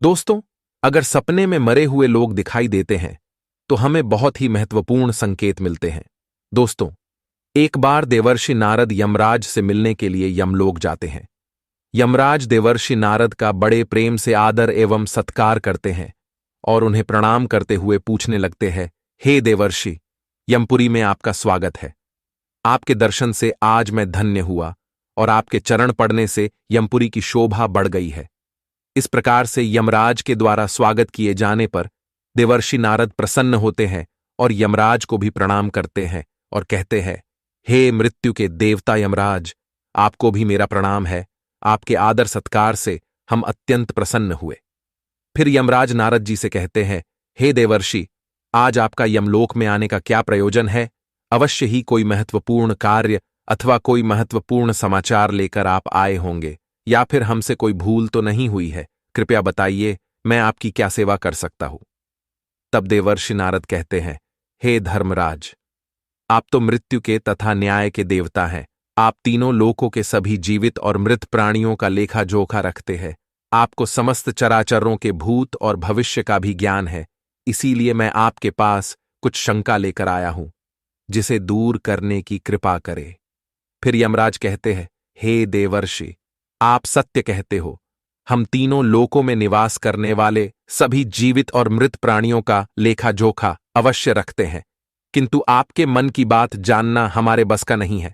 दोस्तों, अगर सपने में मरे हुए लोग दिखाई देते हैं तो हमें बहुत ही महत्वपूर्ण संकेत मिलते हैं। दोस्तों, एक बार देवर्षि नारद यमराज से मिलने के लिए यमलोक जाते हैं। यमराज देवर्षि नारद का बड़े प्रेम से आदर एवं सत्कार करते हैं और उन्हें प्रणाम करते हुए पूछने लगते हैं, हे देवर्षि, यमपुरी में आपका स्वागत है। आपके दर्शन से आज मैं धन्य हुआ और आपके चरण पड़ने से यमपुरी की शोभा बढ़ गई है। इस प्रकार से यमराज के द्वारा स्वागत किए जाने पर देवर्षि नारद प्रसन्न होते हैं और यमराज को भी प्रणाम करते हैं और कहते हैं, हे मृत्यु के देवता यमराज, आपको भी मेरा प्रणाम है। आपके आदर सत्कार से हम अत्यंत प्रसन्न हुए। फिर यमराज नारद जी से कहते हैं, हे देवर्षि, आज आपका यमलोक में आने का क्या प्रयोजन है? अवश्य ही कोई महत्वपूर्ण कार्य अथवा कोई महत्वपूर्ण समाचार लेकर आप आए होंगे, या फिर हमसे कोई भूल तो नहीं हुई है? कृपया बताइए, मैं आपकी क्या सेवा कर सकता हूं? तब देवर्षि नारद कहते हैं, हे धर्मराज, आप तो मृत्यु के तथा न्याय के देवता हैं। आप तीनों लोकों के सभी जीवित और मृत प्राणियों का लेखा जोखा रखते हैं। आपको समस्त चराचरों के भूत और भविष्य का भी ज्ञान है। इसीलिए मैं आपके पास कुछ शंका लेकर आया हूं, जिसे दूर करने की कृपा करे। फिर यमराज कहते हैं, हे देवर्षि, आप सत्य कहते हो। हम तीनों लोकों में निवास करने वाले सभी जीवित और मृत प्राणियों का लेखा जोखा अवश्य रखते हैं, किंतु आपके मन की बात जानना हमारे बस का नहीं है।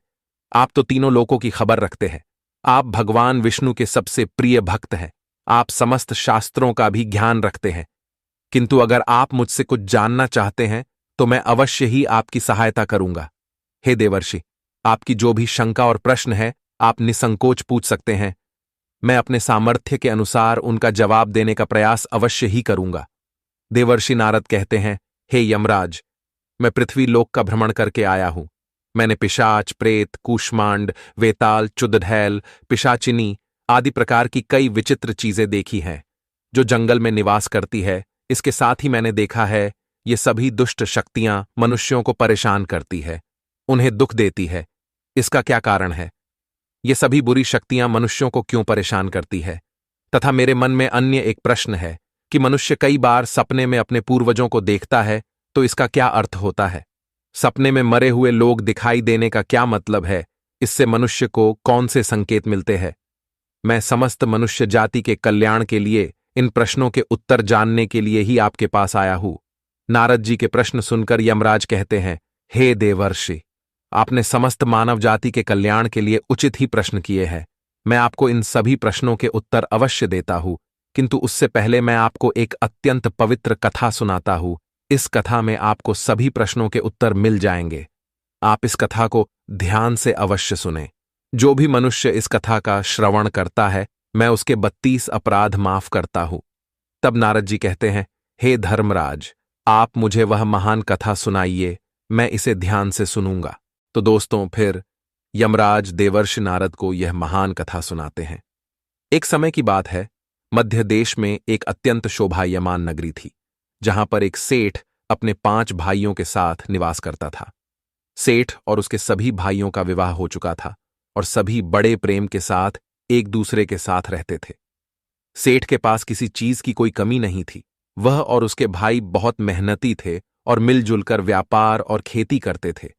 आप तो तीनों लोकों की खबर रखते हैं। आप भगवान विष्णु के सबसे प्रिय भक्त हैं। आप समस्त शास्त्रों का भी ज्ञान रखते हैं। किंतु अगर आप मुझसे कुछ जानना चाहते हैं तो मैं अवश्य ही आपकी सहायता करूंगा। हे देवर्षि, आपकी जो भी शंका और प्रश्न है आप निसंकोच पूछ सकते हैं। मैं अपने सामर्थ्य के अनुसार उनका जवाब देने का प्रयास अवश्य ही करूंगा। देवर्षि नारद कहते हैं, हे यमराज, मैं पृथ्वी लोक का भ्रमण करके आया हूं। मैंने पिशाच, प्रेत, कूष्मांड, वेताल, चुड़ैल, पिशाचिनी आदि प्रकार की कई विचित्र चीजें देखी हैं जो जंगल में निवास करती है। इसके साथ ही मैंने देखा है ये सभी दुष्ट शक्तियां मनुष्यों को परेशान करती है, उन्हें दुख देती है। इसका क्या कारण है? ये सभी बुरी शक्तियां मनुष्यों को क्यों परेशान करती है? तथा मेरे मन में अन्य एक प्रश्न है कि मनुष्य कई बार सपने में अपने पूर्वजों को देखता है, तो इसका क्या अर्थ होता है? सपने में मरे हुए लोग दिखाई देने का क्या मतलब है? इससे मनुष्य को कौन से संकेत मिलते हैं? मैं समस्त मनुष्य जाति के कल्याण के लिए इन प्रश्नों के उत्तर जानने के लिए ही आपके पास आया हूं। नारद जी के प्रश्न सुनकर यमराज कहते हैं, हे देवर्षि, आपने समस्त मानव जाति के कल्याण के लिए उचित ही प्रश्न किए हैं। मैं आपको इन सभी प्रश्नों के उत्तर अवश्य देता हूं, किंतु उससे पहले मैं आपको एक अत्यंत पवित्र कथा सुनाता हूं। इस कथा में आपको सभी प्रश्नों के उत्तर मिल जाएंगे। आप इस कथा को ध्यान से अवश्य सुनें। जो भी मनुष्य इस कथा का श्रवण करता है, मैं उसके 32 अपराध माफ करता हूं। तब नारद जी कहते हैं, हे धर्मराज, आप मुझे वह महान कथा सुनाइए, मैं इसे ध्यान से सुनूंगा। तो दोस्तों, फिर यमराज देवर्षि नारद को यह महान कथा सुनाते हैं। एक समय की बात है, मध्य देश में एक अत्यंत शोभायमान नगरी थी, जहां पर एक सेठ अपने 5 भाइयों के साथ निवास करता था। सेठ और उसके सभी भाइयों का विवाह हो चुका था और सभी बड़े प्रेम के साथ एक दूसरे के साथ रहते थे। सेठ के पास किसी चीज की कोई कमी नहीं थी। वह और उसके भाई बहुत मेहनती थे और मिलजुल कर व्यापार और खेती करते थे।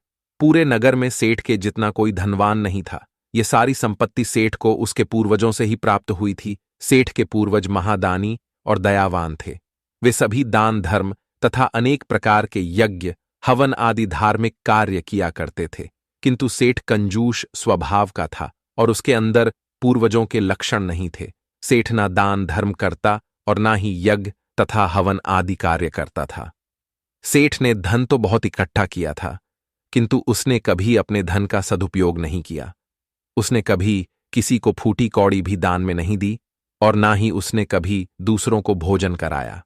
पूरे नगर में सेठ के जितना कोई धनवान नहीं था। ये सारी संपत्ति सेठ को उसके पूर्वजों से ही प्राप्त हुई थी। सेठ के पूर्वज महादानी और दयावान थे। वे सभी दान धर्म तथा अनेक प्रकार के यज्ञ, हवन आदि धार्मिक कार्य किया करते थे, किंतु सेठ कंजूस स्वभाव का था और उसके अंदर पूर्वजों के लक्षण नहीं थे। सेठ ना दान धर्म करता और ना ही यज्ञ तथा हवन आदि कार्य करता था। सेठ ने धन तो बहुत इकट्ठा किया था, किंतु उसने कभी अपने धन का सदुपयोग नहीं किया। उसने कभी किसी को फूटी कौड़ी भी दान में नहीं दी और ना ही उसने कभी दूसरों को भोजन कराया।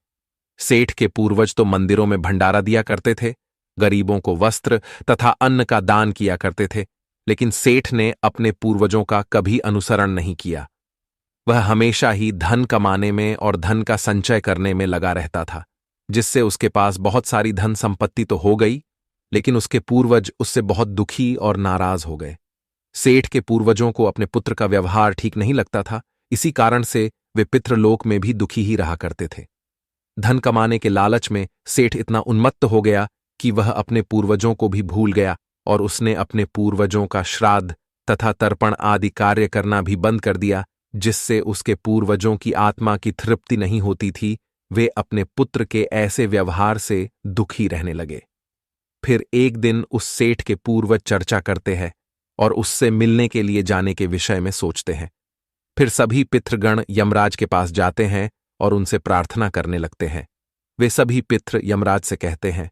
सेठ के पूर्वज तो मंदिरों में भंडारा दिया करते थे, गरीबों को वस्त्र तथा अन्न का दान किया करते थे, लेकिन सेठ ने अपने पूर्वजों का कभी अनुसरण नहीं किया। वह हमेशा ही धन कमाने में और धन का संचय करने में लगा रहता था, जिससे उसके पास बहुत सारी धन संपत्ति तो हो गई, लेकिन उसके पूर्वज उससे बहुत दुखी और नाराज हो गए। सेठ के पूर्वजों को अपने पुत्र का व्यवहार ठीक नहीं लगता था। इसी कारण से वे पितृलोक में भी दुखी ही रहा करते थे। धन कमाने के लालच में सेठ इतना उन्मत्त हो गया कि वह अपने पूर्वजों को भी भूल गया और उसने अपने पूर्वजों का श्राद्ध तथा तर्पण आदि कार्य करना भी बंद कर दिया, जिससे उसके पूर्वजों की आत्मा की तृप्ति नहीं होती थी। वे अपने पुत्र के ऐसे व्यवहार से दुखी रहने लगे। फिर एक दिन उस सेठ के पूर्वज चर्चा करते हैं और उससे मिलने के लिए जाने के विषय में सोचते हैं। फिर सभी पितृगण यमराज के पास जाते हैं और उनसे प्रार्थना करने लगते हैं। वे सभी पितृ यमराज से कहते हैं,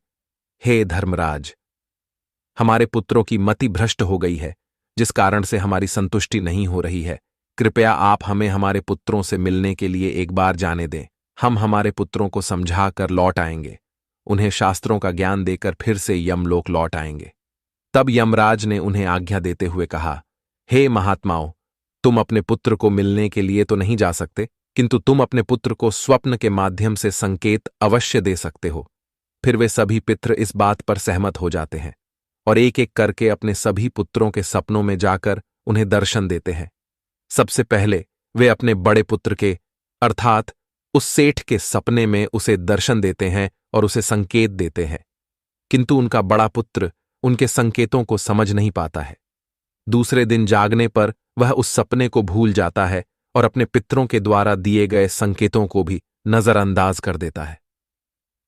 हे धर्मराज, हमारे पुत्रों की मति भ्रष्ट हो गई है, जिस कारण से हमारी संतुष्टि नहीं हो रही है। कृपया आप हमें हमारे पुत्रों से मिलने के लिए एक बार जाने दें। हम हमारे पुत्रों को समझा कर लौट आएंगे, उन्हें शास्त्रों का ज्ञान देकर फिर से यमलोक लौट आएंगे। तब यमराज ने उन्हें आज्ञा देते हुए कहा, हे महात्माओं, तुम अपने पुत्र को मिलने के लिए तो नहीं जा सकते, किंतु तुम अपने पुत्र को स्वप्न के माध्यम से संकेत अवश्य दे सकते हो। फिर वे सभी पितृ इस बात पर सहमत हो जाते हैं और एक एक करके अपने सभी पुत्रों के सपनों में जाकर उन्हें दर्शन देते हैं। सबसे पहले वे अपने बड़े पुत्र के अर्थात उस सेठ के सपने में उसे दर्शन देते हैं और उसे संकेत देते हैं, किंतु उनका बड़ा पुत्र उनके संकेतों को समझ नहीं पाता है। दूसरे दिन जागने पर वह उस सपने को भूल जाता है और अपने पितरों के द्वारा दिए गए संकेतों को भी नजरअंदाज कर देता है।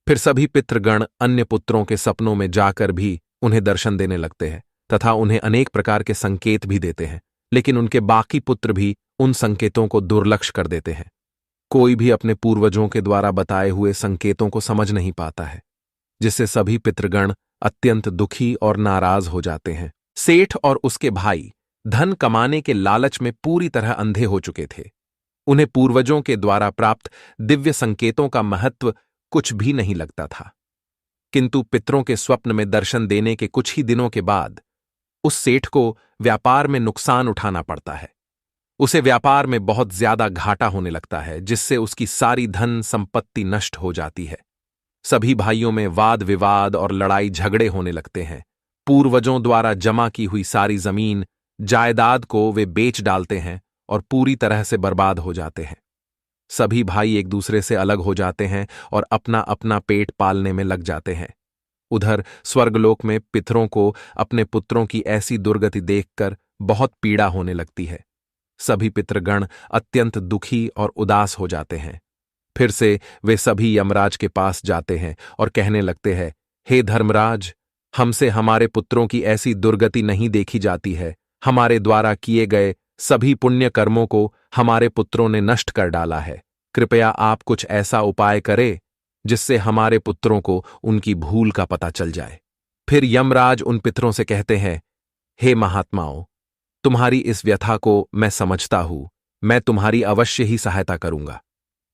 फिर सभी पितृगण अन्य पुत्रों के सपनों में जाकर भी उन्हें दर्शन देने लगते हैं तथा उन्हें अनेक प्रकार के संकेत भी देते हैं, लेकिन उनके बाकी पुत्र भी उन संकेतों को दुर्लक्ष्य कर देते हैं। कोई भी अपने पूर्वजों के द्वारा बताए हुए संकेतों को समझ नहीं पाता है, जिससे सभी पितृगण अत्यंत दुखी और नाराज हो जाते हैं। सेठ और उसके भाई धन कमाने के लालच में पूरी तरह अंधे हो चुके थे। उन्हें पूर्वजों के द्वारा प्राप्त दिव्य संकेतों का महत्व कुछ भी नहीं लगता था, किंतु पितरों के स्वप्न में दर्शन देने के कुछ ही दिनों के बाद उस सेठ को व्यापार में नुकसान उठाना पड़ता है। उसे व्यापार में बहुत ज्यादा घाटा होने लगता है, जिससे उसकी सारी धन संपत्ति नष्ट हो जाती है। सभी भाइयों में वाद विवाद और लड़ाई झगड़े होने लगते हैं। पूर्वजों द्वारा जमा की हुई सारी जमीन जायदाद को वे बेच डालते हैं और पूरी तरह से बर्बाद हो जाते हैं। सभी भाई एक दूसरे से अलग हो जाते हैं और अपना अपना पेट पालने में लग जाते हैं। उधर स्वर्गलोक में पितरों को अपने पुत्रों की ऐसी दुर्गति देखकर बहुत पीड़ा होने लगती है। सभी पितृगण अत्यंत दुखी और उदास हो जाते हैं। फिर से वे सभी यमराज के पास जाते हैं और कहने लगते हैं, हे धर्मराज, हमसे हमारे पुत्रों की ऐसी दुर्गति नहीं देखी जाती है। हमारे द्वारा किए गए सभी पुण्य कर्मों को हमारे पुत्रों ने नष्ट कर डाला है। कृपया आप कुछ ऐसा उपाय करें जिससे हमारे पुत्रों को उनकी भूल का पता चल जाए। फिर यमराज उन पितरों से कहते हैं, हे महात्माओं, तुम्हारी इस व्यथा को मैं समझता हूं, मैं तुम्हारी अवश्य ही सहायता करूंगा।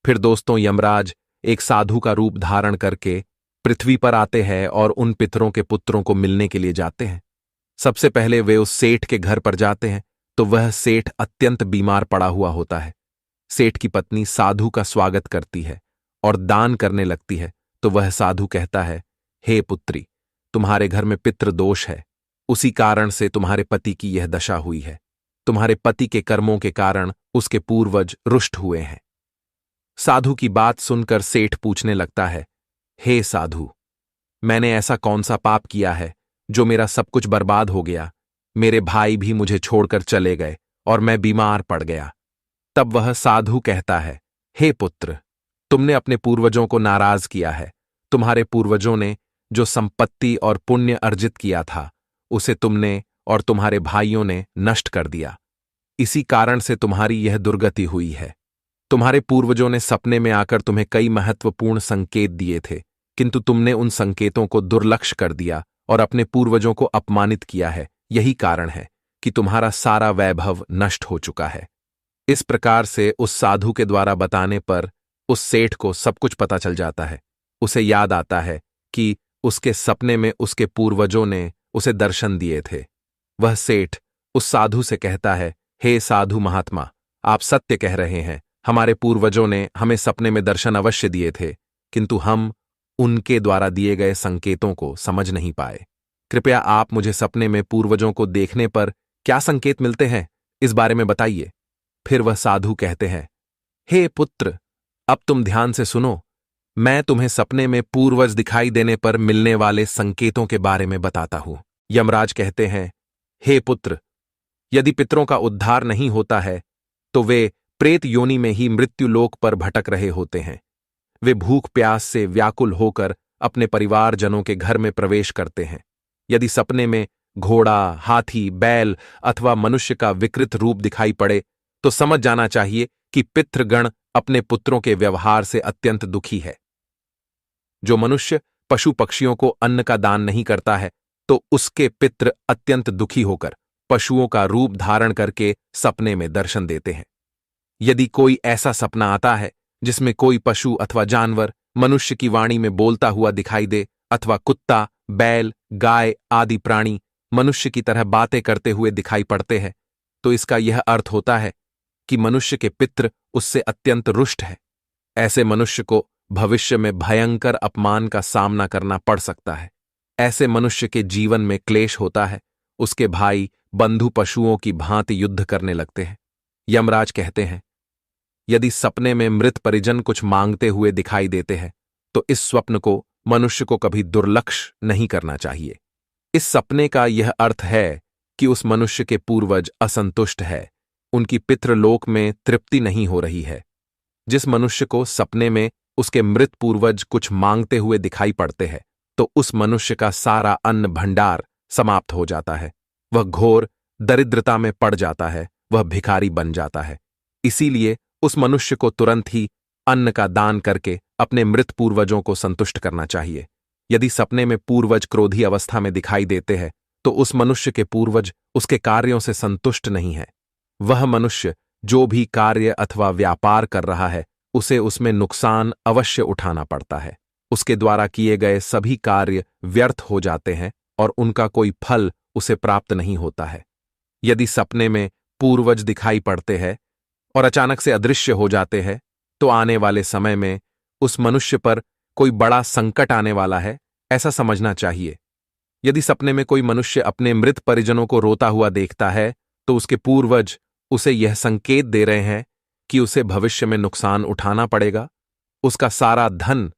फिर दोस्तों यमराज एक साधु का रूप धारण करके पृथ्वी पर आते हैं और उन पितरों के पुत्रों को मिलने के लिए जाते हैं। सबसे पहले वे उस सेठ के घर पर जाते हैं तो वह सेठ अत्यंत बीमार पड़ा हुआ होता है। सेठ की पत्नी साधु का स्वागत करती है और दान करने लगती है तो वह साधु कहता है, हे पुत्री, तुम्हारे घर में पितृ दोष है, उसी कारण से तुम्हारे पति की यह दशा हुई है। तुम्हारे पति के कर्मों के कारण उसके पूर्वज रुष्ट हुए हैं। साधु की बात सुनकर सेठ पूछने लगता है, हे साधु, मैंने ऐसा कौन सा पाप किया है जो मेरा सब कुछ बर्बाद हो गया? मेरे भाई भी मुझे छोड़कर चले गए और मैं बीमार पड़ गया। तब वह साधु कहता है, हे पुत्र, तुमने अपने पूर्वजों को नाराज किया है। तुम्हारे पूर्वजों ने जो संपत्ति और पुण्य अर्जित किया था उसे तुमने और तुम्हारे भाइयों ने नष्ट कर दिया। इसी कारण से तुम्हारी यह दुर्गति हुई है। तुम्हारे पूर्वजों ने सपने में आकर तुम्हें कई महत्वपूर्ण संकेत दिए थे, किंतु तुमने उन संकेतों को दुर्लक्ष्य कर दिया और अपने पूर्वजों को अपमानित किया है। यही कारण है कि तुम्हारा सारा वैभव नष्ट हो चुका है। इस प्रकार से उस साधु के द्वारा बताने पर उस सेठ को सब कुछ पता चल जाता है। उसे याद आता है कि उसके सपने में उसके पूर्वजों ने उसे दर्शन दिए थे। वह सेठ उस साधु से कहता है, हे साधु महात्मा, आप सत्य कह रहे हैं। हमारे पूर्वजों ने हमें सपने में दर्शन अवश्य दिए थे, किंतु हम उनके द्वारा दिए गए संकेतों को समझ नहीं पाए। कृपया आप मुझे सपने में पूर्वजों को देखने पर क्या संकेत मिलते हैं, इस बारे में बताइए। फिर वह साधु कहते हैं, हे पुत्र, अब तुम ध्यान से सुनो। मैं तुम्हें सपने में पूर्वज दिखाई देने पर मिलने वाले संकेतों के बारे में बताता हूं। यमराज कहते हैं, हे पुत्र, यदि पितरों का उद्धार नहीं होता है तो वे प्रेत योनि में ही मृत्युलोक पर भटक रहे होते हैं। वे भूख प्यास से व्याकुल होकर अपने परिवारजनों के घर में प्रवेश करते हैं। यदि सपने में घोड़ा, हाथी, बैल अथवा मनुष्य का विकृत रूप दिखाई पड़े तो समझ जाना चाहिए कि पितृगण अपने पुत्रों के व्यवहार से अत्यंत दुखी है। जो मनुष्य पशु पक्षियों को अन्न का दान नहीं करता है तो उसके पितृ अत्यंत दुखी होकर पशुओं का रूप धारण करके सपने में दर्शन देते हैं। यदि कोई ऐसा सपना आता है जिसमें कोई पशु अथवा जानवर मनुष्य की वाणी में बोलता हुआ दिखाई दे अथवा कुत्ता, बैल, गाय आदि प्राणी मनुष्य की तरह बातें करते हुए दिखाई पड़ते हैं तो इसका यह अर्थ होता है कि मनुष्य के पितृ उससे अत्यंत रुष्ट है। ऐसे मनुष्य को भविष्य में भयंकर अपमान का सामना करना पड़ सकता है। ऐसे मनुष्य के जीवन में क्लेश होता है। उसके भाई बंधु पशुओं की भांति युद्ध करने लगते हैं। यमराज कहते हैं, यदि सपने में मृत परिजन कुछ मांगते हुए दिखाई देते हैं तो इस स्वप्न को मनुष्य को कभी दुर्लक्ष्य नहीं करना चाहिए। इस सपने का यह अर्थ है कि उस मनुष्य के पूर्वज असंतुष्ट है, उनकी पितृलोक में तृप्ति नहीं हो रही है। जिस मनुष्य को सपने में उसके मृत पूर्वज कुछ मांगते हुए दिखाई पड़ते हैं तो उस मनुष्य का सारा अन्न भंडार समाप्त हो जाता है। वह घोर दरिद्रता में पड़ जाता है, वह भिखारी बन जाता है। इसीलिए उस मनुष्य को तुरंत ही अन्न का दान करके अपने मृत पूर्वजों को संतुष्ट करना चाहिए। यदि सपने में पूर्वज क्रोधी अवस्था में दिखाई देते हैं तो उस मनुष्य के पूर्वज उसके कार्यों से संतुष्ट नहीं है। वह मनुष्य जो भी कार्य अथवा व्यापार कर रहा है उसे उसमें नुकसान अवश्य उठाना पड़ता है। उसके द्वारा किए गए सभी कार्य व्यर्थ हो जाते हैं और उनका कोई फल उसे प्राप्त नहीं होता है। यदि सपने में पूर्वज दिखाई पड़ते हैं और अचानक से अदृश्य हो जाते हैं तो आने वाले समय में उस मनुष्य पर कोई बड़ा संकट आने वाला है, ऐसा समझना चाहिए। यदि सपने में कोई मनुष्य अपने मृत परिजनों को रोता हुआ देखता है तो उसके पूर्वज उसे यह संकेत दे रहे हैं कि उसे भविष्य में नुकसान उठाना पड़ेगा। उसका सारा धन,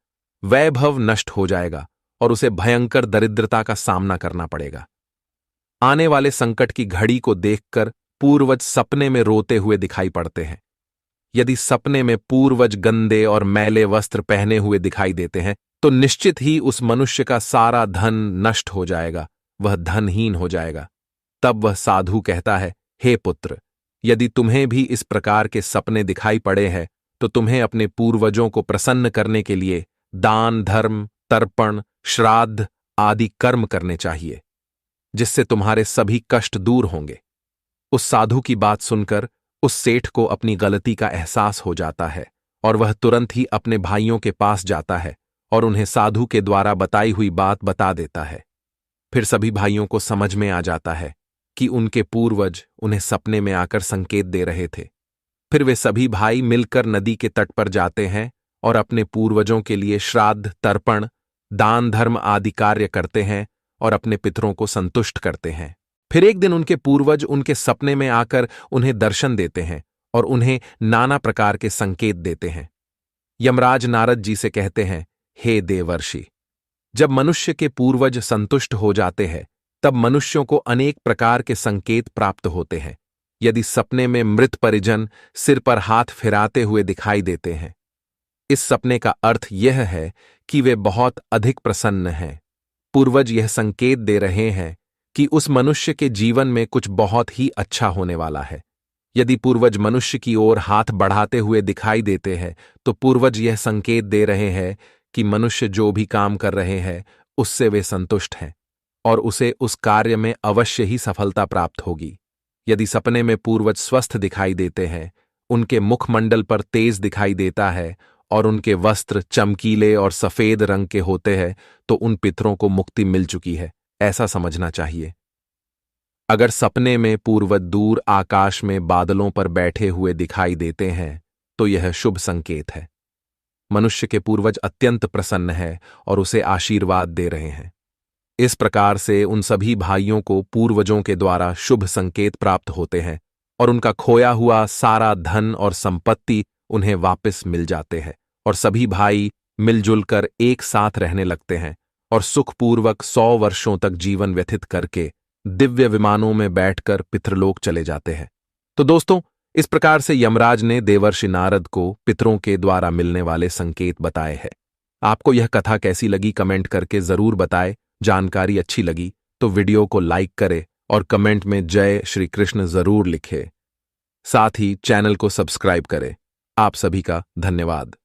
वैभव नष्ट हो जाएगा और उसे भयंकर दरिद्रता का सामना करना पड़ेगा। आने वाले संकट की घड़ी को देखकर पूर्वज सपने में रोते हुए दिखाई पड़ते हैं। यदि सपने में पूर्वज गंदे और मैले वस्त्र पहने हुए दिखाई देते हैं तो निश्चित ही उस मनुष्य का सारा धन नष्ट हो जाएगा, वह धनहीन हो जाएगा। तब वह साधु कहता है, हे पुत्र, यदि तुम्हें भी इस प्रकार के सपने दिखाई पड़े हैं तो तुम्हें अपने पूर्वजों को प्रसन्न करने के लिए दान, धर्म, तर्पण, श्राद्ध आदि कर्म करने चाहिए, जिससे तुम्हारे सभी कष्ट दूर होंगे। उस साधु की बात सुनकर उस सेठ को अपनी गलती का एहसास हो जाता है और वह तुरंत ही अपने भाइयों के पास जाता है और उन्हें साधु के द्वारा बताई हुई बात बता देता है। फिर सभी भाइयों को समझ में आ जाता है कि उनके पूर्वज उन्हें सपने में आकर संकेत दे रहे थे। फिर वे सभी भाई मिलकर नदी के तट पर जाते हैं और अपने पूर्वजों के लिए श्राद्ध, तर्पण, दान, धर्म आदि कार्य करते हैं और अपने पितरों को संतुष्ट करते हैं। फिर एक दिन उनके पूर्वज उनके सपने में आकर उन्हें दर्शन देते हैं और उन्हें नाना प्रकार के संकेत देते हैं। यमराज नारद जी से कहते हैं, हे देवर्षि, जब मनुष्य के पूर्वज संतुष्ट हो जाते हैं तब मनुष्यों को अनेक प्रकार के संकेत प्राप्त होते हैं। यदि सपने में मृत परिजन सिर पर हाथ फिराते हुए दिखाई देते हैं, इस सपने का अर्थ यह है कि वे बहुत अधिक प्रसन्न हैं। पूर्वज यह संकेत दे रहे हैं कि उस मनुष्य के जीवन में कुछ बहुत ही अच्छा होने वाला है। यदि पूर्वज मनुष्य की ओर हाथ बढ़ाते हुए दिखाई देते हैं तो पूर्वज यह संकेत दे रहे हैं कि मनुष्य जो भी काम कर रहे हैं उससे वे संतुष्ट हैं और उसे उस कार्य में अवश्य ही सफलता प्राप्त होगी। यदि सपने में पूर्वज स्वस्थ दिखाई देते हैं, उनके मुखमंडल पर तेज दिखाई देता है और उनके वस्त्र चमकीले और सफेद रंग के होते हैं तो उन पितरों को मुक्ति मिल चुकी है, ऐसा समझना चाहिए। अगर सपने में पूर्वज दूर आकाश में बादलों पर बैठे हुए दिखाई देते हैं तो यह शुभ संकेत है। मनुष्य के पूर्वज अत्यंत प्रसन्न है और उसे आशीर्वाद दे रहे हैं। इस प्रकार से उन सभी भाइयों को पूर्वजों के द्वारा शुभ संकेत प्राप्त होते हैं और उनका खोया हुआ सारा धन और संपत्ति उन्हें वापस मिल जाते हैं और सभी भाई मिलजुल कर एक साथ रहने लगते हैं और सुखपूर्वक 100 वर्षों तक जीवन व्यतीत करके दिव्य विमानों में बैठकर पितृलोक चले जाते हैं। तो दोस्तों, इस प्रकार से यमराज ने देवर्षि नारद को पितरों के द्वारा मिलने वाले संकेत बताए हैं। आपको यह कथा कैसी लगी कमेंट करके जरूर बताएं। जानकारी अच्छी लगी तो वीडियो को लाइक करें और कमेंट में जय श्री कृष्ण जरूर लिखें। साथ ही चैनल को सब्सक्राइब करें। आप सभी का धन्यवाद।